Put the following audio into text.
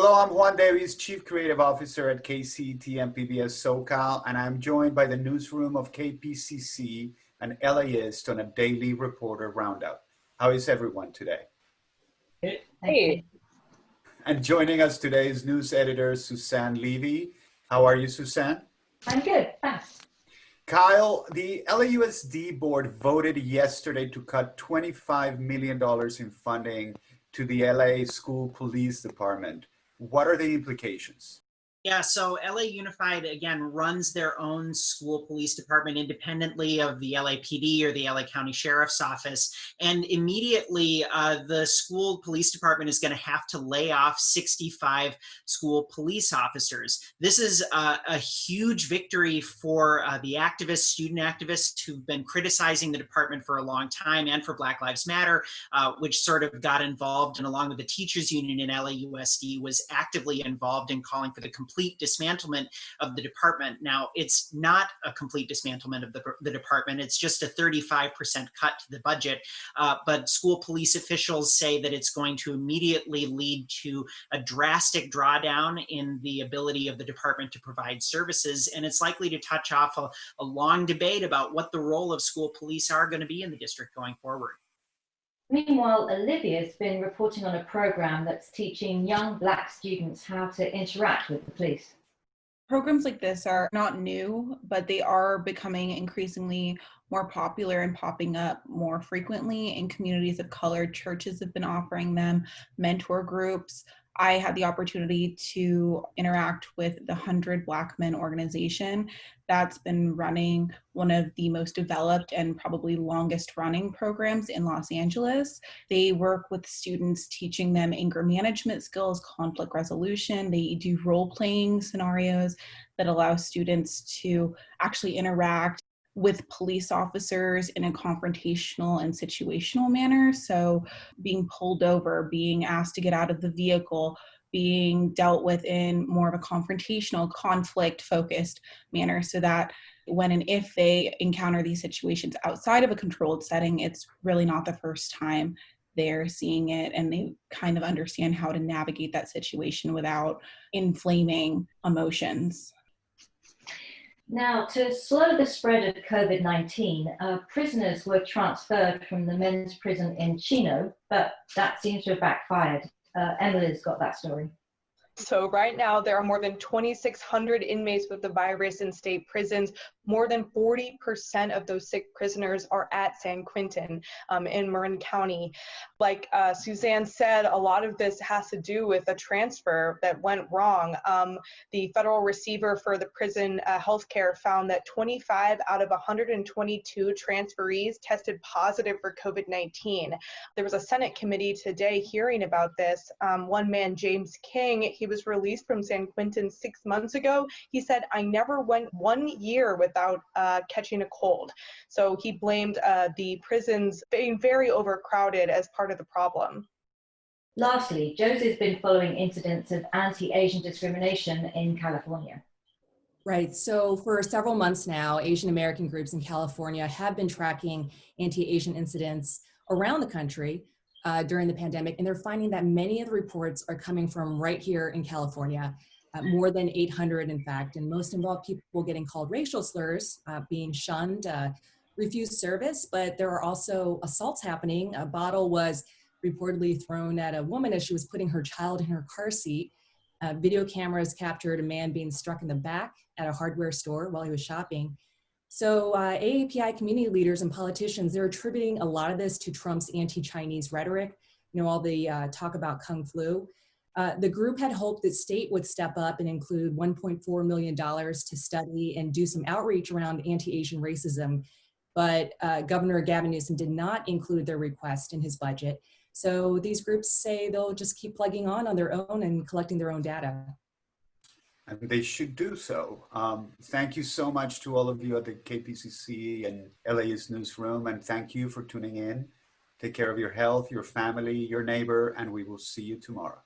Hello, I'm Juan Davies, Chief Creative Officer at KCET and PBS SoCal, and I'm joined by the newsroom of KPCC and LAist on a daily reporter roundup. How is everyone today? Hey, And joining us today is news editor Suzanne Levy. How are you, Suzanne? I'm good, thanks. Kyle, the LAUSD board voted yesterday to cut $25 million in funding to the LA School Police Department. What are the implications? Yeah, so LA Unified, again, runs their own school police department independently of the LAPD or the LA County Sheriff's Office. And immediately, the school police department is going to have to lay off 65 school police officers. This is a huge victory for the activists, student activists who've been criticizing the department for a long time, and for Black Lives Matter, which sort of got involved and, along with the teachers union in LAUSD, was actively involved in calling for the complete dismantlement of the department. Now, it's not a complete dismantlement of the department. It's just a 35% cut to the budget. But school police officials say that it's going to immediately lead to a drastic drawdown in the ability of the department to provide services. And it's likely to touch off a long debate about what the role of school police are going to be in the district going forward. Meanwhile, Olivia's been reporting on a program that's teaching young Black students how to interact with the police. Programs like this are not new, but they are becoming increasingly more popular and popping up more frequently in communities of color. Churches have been offering them, mentor groups. I had the opportunity to interact with the 100 Black Men organization that's been running one of the most developed and probably longest running programs in Los Angeles. They work with students, teaching them anger management skills, conflict resolution. They do role-playing scenarios that allow students to actually interact with police officers in a confrontational and situational manner. So being pulled over, being asked to get out of the vehicle, being dealt with in more of a confrontational, conflict-focused manner, so that when and if they encounter these situations outside of a controlled setting, it's really not the first time they're seeing it, and they kind of understand how to navigate that situation without inflaming emotions. Now, to slow the spread of COVID-19, prisoners were transferred from the men's prison in Chino, but that seems to have backfired. Emily's got that story. So right now, there are more than 2,600 inmates with the virus in state prisons. More than 40% of those sick prisoners are at San Quentin in Marin County. Like Suzanne said, a lot of this has to do with a transfer that went wrong. The federal receiver for the prison healthcare found that 25 out of 122 transferees tested positive for COVID-19. There was a Senate committee today hearing about this. One man, James King, he was released from San Quentin 6 months ago. He said, "I never went 1 year without catching a cold." So he blamed the prisons being very overcrowded as part of the problem. Lastly, Josie's been following incidents of anti-Asian discrimination in California. Right. So for several months now, Asian American groups in California have been tracking anti-Asian incidents around the country during the pandemic, and they're finding that many of the reports are coming from right here in California, more than 800 in fact, and most involve people getting called racial slurs, being shunned, refused service, but there are also assaults happening. A bottle was reportedly thrown at a woman as she was putting her child in her car seat. Video cameras captured a man being struck in the back at a hardware store while he was shopping. So AAPI community leaders and politicians, they're attributing a lot of this to Trump's anti-Chinese rhetoric, all the talk about Kung Flu. The group had hoped that state would step up and include $1.4 million to study and do some outreach around anti-Asian racism, but Governor Gavin Newsom did not include their request in his budget. So these groups say they'll just keep plugging on their own and collecting their own data. And they should do so. Thank you so much to all of you at the KPCC and LAist Newsroom, and thank you for tuning in. Take care of your health, your family, your neighbor, and we will see you tomorrow.